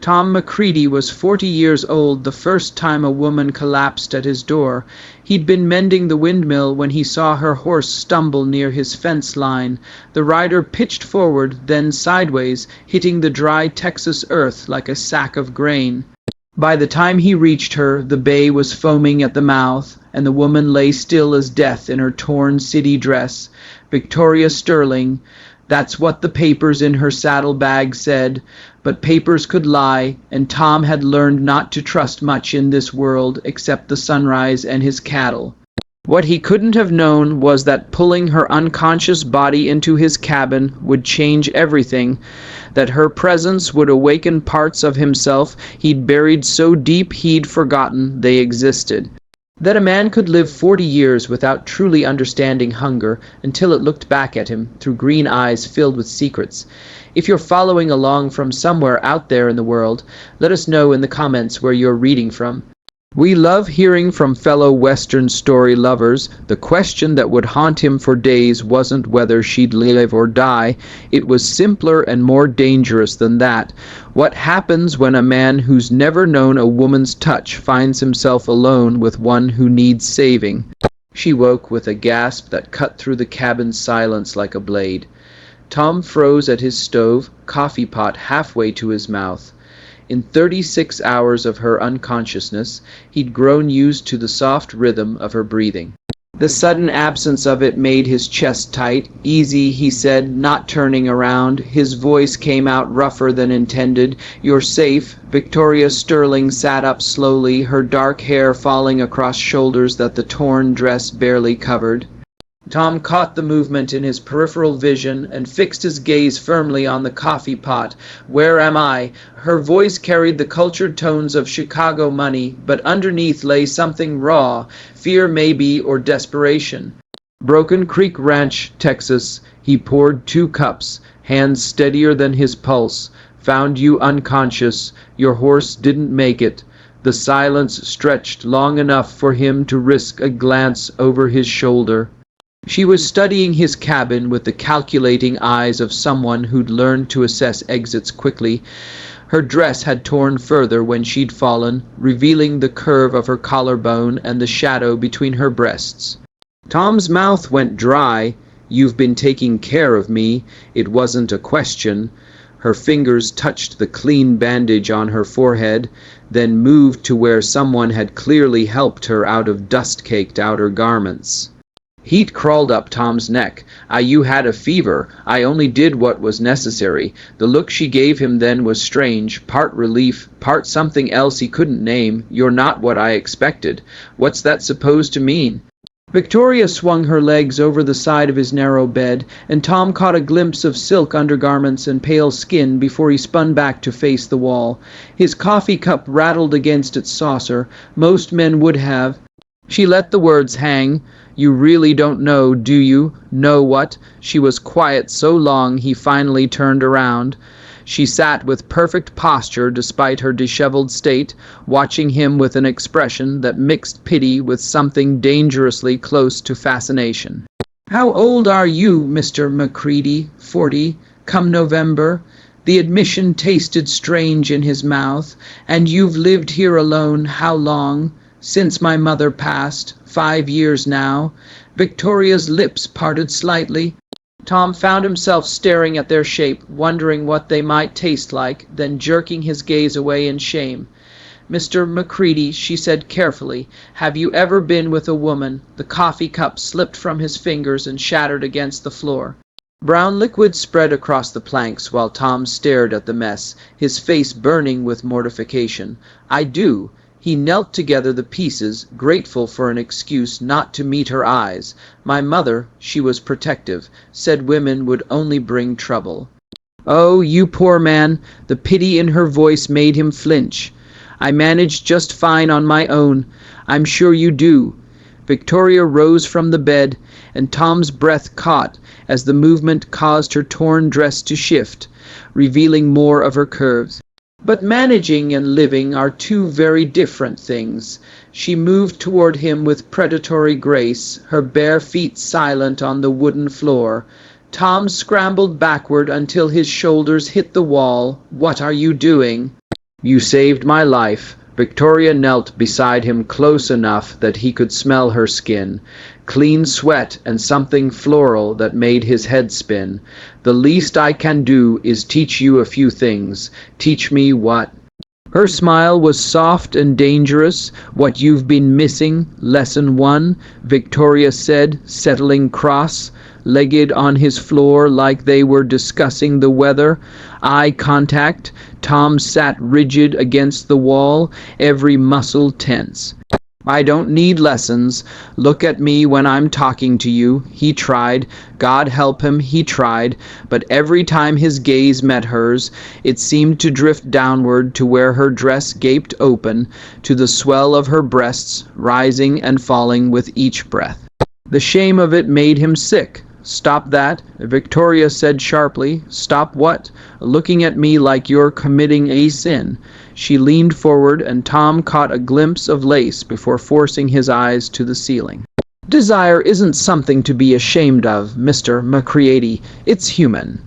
Tom Macready was 40 years old the first time a woman collapsed at his door. He'd been mending the windmill when he saw her horse stumble near his fence line. The rider pitched forward, then sideways, hitting the dry Texas earth like a sack of grain. By the time he reached her, the bay was foaming at the mouth, and the woman lay still as death in her torn city dress. Victoria Sterling. That's what the papers in her saddlebag said, but papers could lie, and Tom had learned not to trust much in this world except the sunrise and his cattle. What he couldn't have known was that pulling her unconscious body into his cabin would change everything, that her presence would awaken parts of himself he'd buried so deep he'd forgotten they existed. That a man could live 40 years without truly understanding hunger until it looked back at him through green eyes filled with secrets. If you're following along from somewhere out there in the world, let us know in the comments where you're reading from. We love hearing from fellow Western story lovers. The question that would haunt him for days wasn't whether she'd live or die. It was simpler and more dangerous than that. What happens when a man who's never known a woman's touch finds himself alone with one who needs saving? She woke with a gasp that cut through the cabin's silence like a blade. Tom froze at his stove, coffee pot halfway to his mouth. In 36 hours of her unconsciousness, he'd grown used to the soft rhythm of her breathing. The sudden absence of it made his chest tight. "Easy," he said, not turning around. His voice came out rougher than intended. "You're safe." Victoria Sterling sat up slowly, her dark hair falling across shoulders that the torn dress barely covered. Tom caught the movement in his peripheral vision and fixed his gaze firmly on the coffee pot. "Where am I?" Her voice carried the cultured tones of Chicago money, but underneath lay something raw, fear maybe, or desperation. "Broken Creek Ranch, Texas." He poured 2 cups, hands steadier than his pulse. "Found you unconscious. Your horse didn't make it." The silence stretched long enough for him to risk a glance over his shoulder. She was studying his cabin with the calculating eyes of someone who'd learned to assess exits quickly. Her dress had torn further when she'd fallen, revealing the curve of her collarbone and the shadow between her breasts. Tom's mouth went dry. "You've been taking care of me." It wasn't a question. Her fingers touched the clean bandage on her forehead, then moved to where someone had clearly helped her out of dust-caked outer garments. Heat crawled up Tom's neck. You had a fever. I only did what was necessary." The look she gave him then was strange, part relief, part something else he couldn't name. "You're not what I expected." "What's that supposed to mean?" Victoria swung her legs over the side of his narrow bed, and Tom caught a glimpse of silk undergarments and pale skin before he spun back to face the wall. His coffee cup rattled against its saucer. Most men would have. She let the words hang. "You really don't know, do you?" "Know what?" She was quiet so long he finally turned around. She sat with perfect posture despite her disheveled state, watching him with an expression that mixed pity with something dangerously close to fascination. "How old are you, Mr. Macready?" 40. Come November. The admission tasted strange in his mouth. "And you've lived here alone how long?" "Since my mother passed. 5 years now." Victoria's lips parted slightly. Tom found himself staring at their shape, wondering what they might taste like, then jerking his gaze away in shame. "Mr. Macready," she said carefully, "have you ever been with a woman?" The coffee cup slipped from his fingers and shattered against the floor. Brown liquid spread across the planks while Tom stared at the mess, his face burning with mortification. "I do." He knelt together the pieces, grateful for an excuse not to meet her eyes. "My mother," she was protective, "said women would only bring trouble." "Oh, you poor man." The pity in her voice made him flinch. "I manage just fine on my own." "I'm sure you do." Victoria rose from the bed, and Tom's breath caught as the movement caused her torn dress to shift, revealing more of her curves. "But managing and living are 2 very different things." She moved toward him with predatory grace, her bare feet silent on the wooden floor. Tom scrambled backward until his shoulders hit the wall. "What are you doing?" You saved my life." Victoria knelt beside him close enough that he could smell her skin. Clean sweat and something floral that made his head spin. "The least I can do is teach you a few things." "Teach me what?" Her smile was soft and dangerous. "What you've been missing. Lesson 1, Victoria said, settling cross-legged on his floor like they were discussing the weather. Eye contact. Tom sat rigid against the wall, every muscle tense. "I don't need lessons. Look at me when I'm talking to you." He tried. God help him, he tried. But every time his gaze met hers, it seemed to drift downward to where her dress gaped open, to the swell of her breasts, rising and falling with each breath. The shame of it made him sick. "Stop that," Victoria said sharply. "Stop what?" "Looking at me like you're committing a sin." She leaned forward, and Tom caught a glimpse of lace before forcing his eyes to the ceiling. "Desire isn't something to be ashamed of, Mr. McCready. It's human."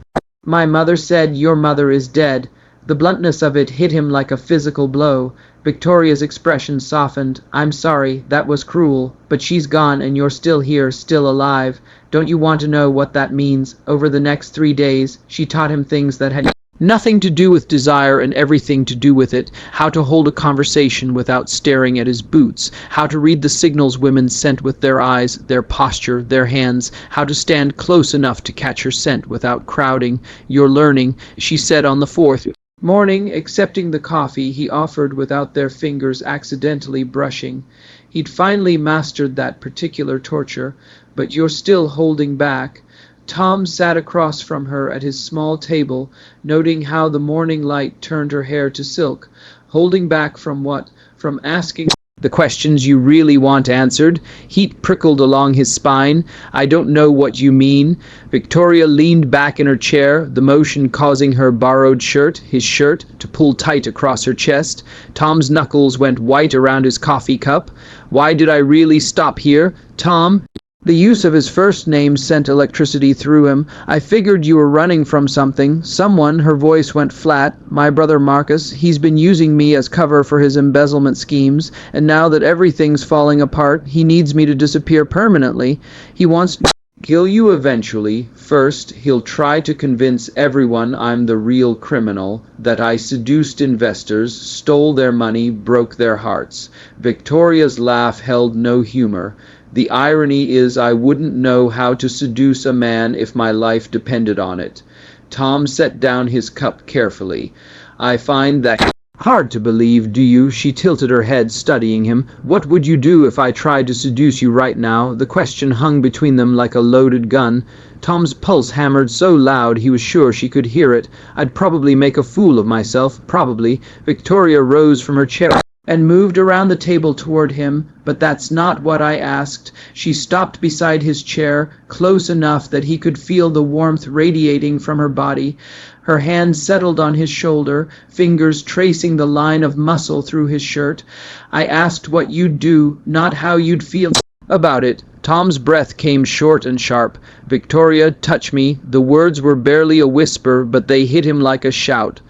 "My mother said your mother is dead." The bluntness of it hit him like a physical blow. Victoria's expression softened. "I'm sorry, that was cruel, but she's gone and you're still here, still alive. Don't you want to know what that means? Over the next 3 days, she taught him things that had nothing to do with desire and everything to do with it. How to hold a conversation without staring at his boots. How to read the signals women sent with their eyes, their posture, their hands. How to stand close enough to catch her scent without crowding. "You're learning," she said on the 4th morning, accepting the coffee he offered without their fingers accidentally brushing. He'd finally mastered that particular torture. "But you're still holding back." Tom sat across from her at his small table, noting how the morning light turned her hair to silk. Holding back from what? From asking the questions you really want answered. Heat prickled along his spine. "I don't know what you mean." Victoria leaned back in her chair, the motion causing her borrowed shirt, his shirt, to pull tight across her chest. Tom's knuckles went white around his coffee cup. "Why did I really stop here? Tom?" The use of his first name sent electricity through him. "I figured you were running from something. Someone," her voice went flat. "My brother Marcus. He's been using me as cover for his embezzlement schemes, and now that everything's falling apart, he needs me to disappear permanently. He wants to kill you eventually. First, he'll try to convince everyone I'm the real criminal, that I seduced investors, stole their money, broke their hearts." Victoria's laugh held no humor. "The irony is I wouldn't know how to seduce a man if my life depended on it." Tom set down his cup carefully. "I find that hard to believe, do you?" She tilted her head, studying him. "What would you do if I tried to seduce you right now?" The question hung between them like a loaded gun. Tom's pulse hammered so loud he was sure she could hear it. "I'd probably make a fool of myself, probably." Victoria rose from her chair and moved around the table toward him. "But that's not what I asked." She stopped beside his chair, close enough that he could feel the warmth radiating from her body. Her hand settled on his shoulder, fingers tracing the line of muscle through his shirt. "I asked what you'd do, not how you'd feel about it." Tom's breath came short and sharp. "Victoria, touch me." The words were barely a whisper, but they hit him like a shout.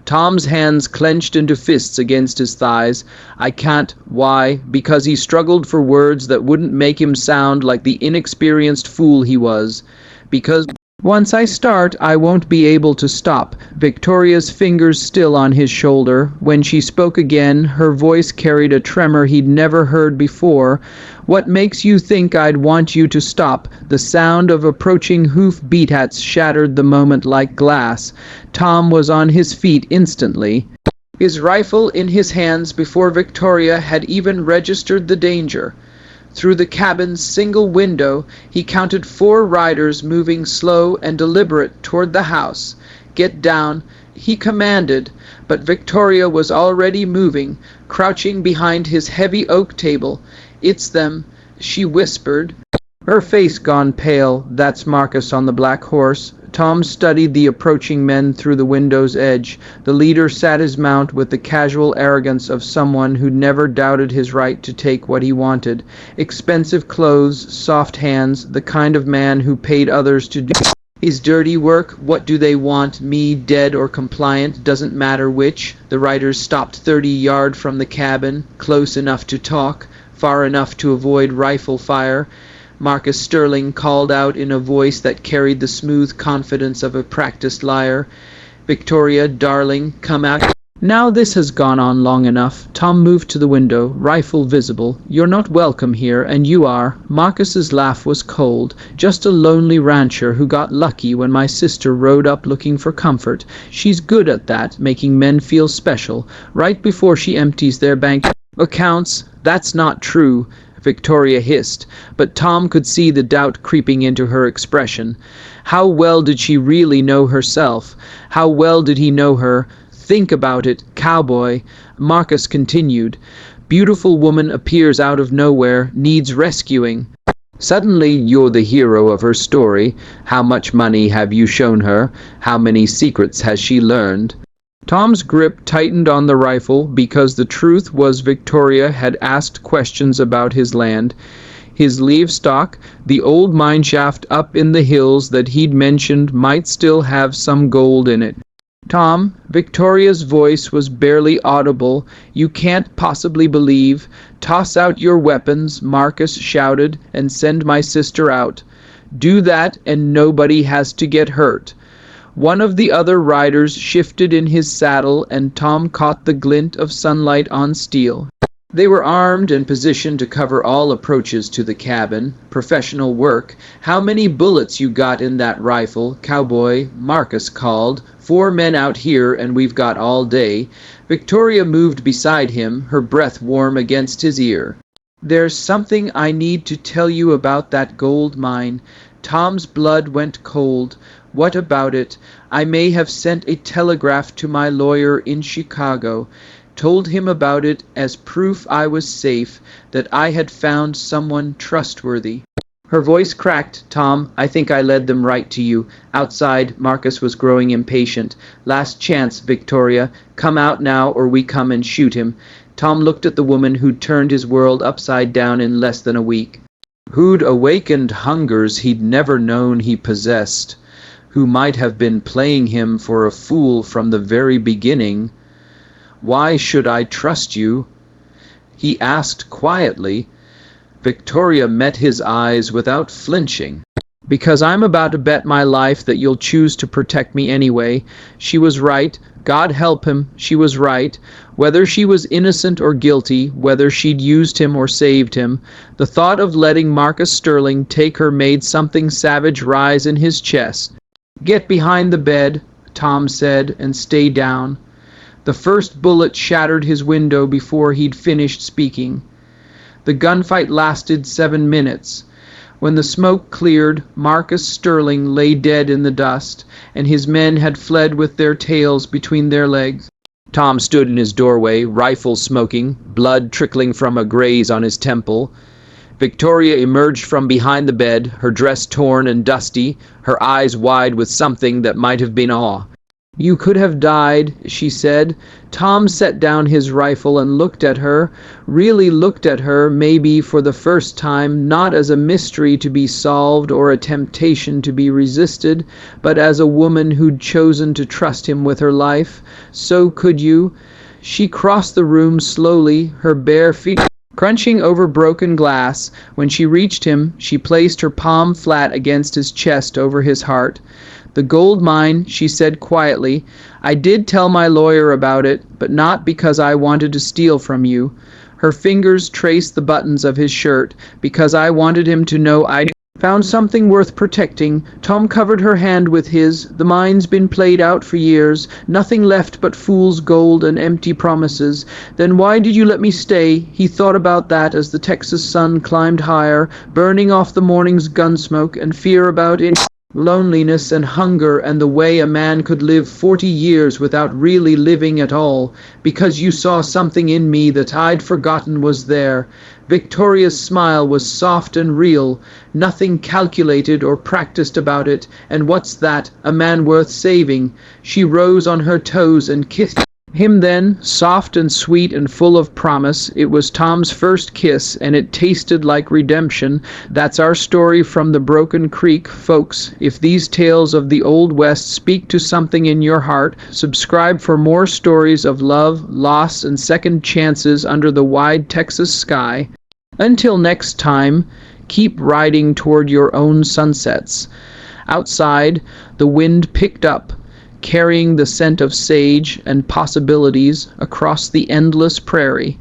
Tom's hands clenched into fists against his thighs. "I can't." Why? Because he struggled for words that wouldn't make him sound like the inexperienced fool he was. Because once I start, I won't be able to stop. Victoria's fingers still on his shoulder. When she spoke again, her voice carried a tremor he'd never heard before. "What makes you think I'd want you to stop?" The sound of approaching hoof beats shattered the moment like glass. Tom was on his feet instantly, his rifle in his hands before Victoria had even registered the danger. Through the cabin's single window, he counted 4 riders moving slow and deliberate toward the house. "Get down," he commanded, but Victoria was already moving, crouching behind his heavy oak table. "It's them," she whispered, her face gone pale. "That's Marcus on the black horse." Tom studied the approaching men through the window's edge. The leader sat his mount with the casual arrogance of someone who'd never doubted his right to take what he wanted. Expensive clothes, soft hands, the kind of man who paid others to do His dirty work, what do they want, me dead or compliant, doesn't matter which. The riders stopped 30 yards from the cabin, close enough to talk, far enough to avoid rifle fire. Marcus Sterling called out in a voice that carried the smooth confidence of a practiced liar, "Victoria, darling, come out." Now this has gone on long enough. Tom moved to the window, rifle visible. "You're not welcome here, and you are." Marcus's laugh was cold. "Just a lonely rancher who got lucky when my sister rode up looking for comfort. She's good at that, making men feel special, right before she empties their bank accounts." "That's not true," Victoria hissed, but Tom could see the doubt creeping into her expression. How well did she really know herself? How well did he know her? "Think about it, cowboy," Marcus continued. "Beautiful woman appears out of nowhere, needs rescuing. Suddenly you're the hero of her story. How much money have you shown her? How many secrets has she learned?" Tom's grip tightened on the rifle because the truth was Victoria had asked questions about his land, his livestock. The old mineshaft up in the hills that he'd mentioned might still have some gold in it. "Tom," Victoria's voice was barely audible, "you can't possibly believe." "Toss out your weapons," Marcus shouted, "and send my sister out. Do that and nobody has to get hurt." One of the other riders shifted in his saddle and Tom caught the glint of sunlight on steel. They were armed and positioned to cover all approaches to the cabin. Professional work. "How many bullets you got in that rifle, cowboy?" Marcus called. "4 men out here and we've got all day." Victoria moved beside him, her breath warm against his ear. "There's something I need to tell you about that gold mine." Tom's blood went cold. "What about it?" "I may have sent a telegraph to my lawyer in Chicago. Told him about it as proof I was safe, that I had found someone trustworthy." Her voice cracked. "Tom, I think I led them right to you." Outside, Marcus was growing impatient. "Last chance, Victoria. Come out now or we come and shoot him." Tom looked at the woman who'd turned his world upside down in less than a week, who'd awakened hungers he'd never known he possessed, who might have been playing him for a fool from the very beginning. "Why should I trust you?" he asked quietly. Victoria met his eyes without flinching. "Because I'm about to bet my life that you'll choose to protect me anyway." She was right. God help him, she was right. Whether she was innocent or guilty, whether she'd used him or saved him, the thought of letting Marcus Sterling take her made something savage rise in his chest. "Get behind the bed," Tom said, "and stay down." The first bullet shattered his window before he'd finished speaking. The gunfight lasted 7 minutes. When the smoke cleared, Marcus Sterling lay dead in the dust, and his men had fled with their tails between their legs. Tom stood in his doorway, rifle smoking, blood trickling from a graze on his temple. Victoria emerged from behind the bed, her dress torn and dusty, her eyes wide with something that might have been awe. "You could have died," she said. Tom set down his rifle and looked at her, really looked at her, maybe for the first time, not as a mystery to be solved or a temptation to be resisted, but as a woman who'd chosen to trust him with her life. "So could you?" She crossed the room slowly, her bare feet crunching over broken glass. When she reached him, she placed her palm flat against his chest over his heart. "The gold mine," she said quietly. "I did tell my lawyer about it, but not because I wanted to steal from you." Her fingers traced the buttons of his shirt. "Because I wanted him to know I'd found something worth protecting." Tom covered her hand with his. "The mine's been played out for years. Nothing left but fool's gold and empty promises." "Then why did you let me stay?" He thought about that as the Texas sun climbed higher, burning off the morning's gunsmoke, and fear about it. Loneliness and hunger and the way a man could live 40 years without really living at all. "Because you saw something in me that I'd forgotten was there." Victoria's smile was soft and real, nothing calculated or practiced about it. "And what's that? A man worth saving." She rose on her toes and kissed Him then, soft and sweet and full of promise, it was Tom's first kiss, and it tasted like redemption. That's our story from the Broken Creek, folks. If these tales of the Old West speak to something in your heart, subscribe for more stories of love, loss, and second chances under the wide Texas sky. Until next time, keep riding toward your own sunsets. Outside, the wind picked up, carrying the scent of sage and possibilities across the endless prairie.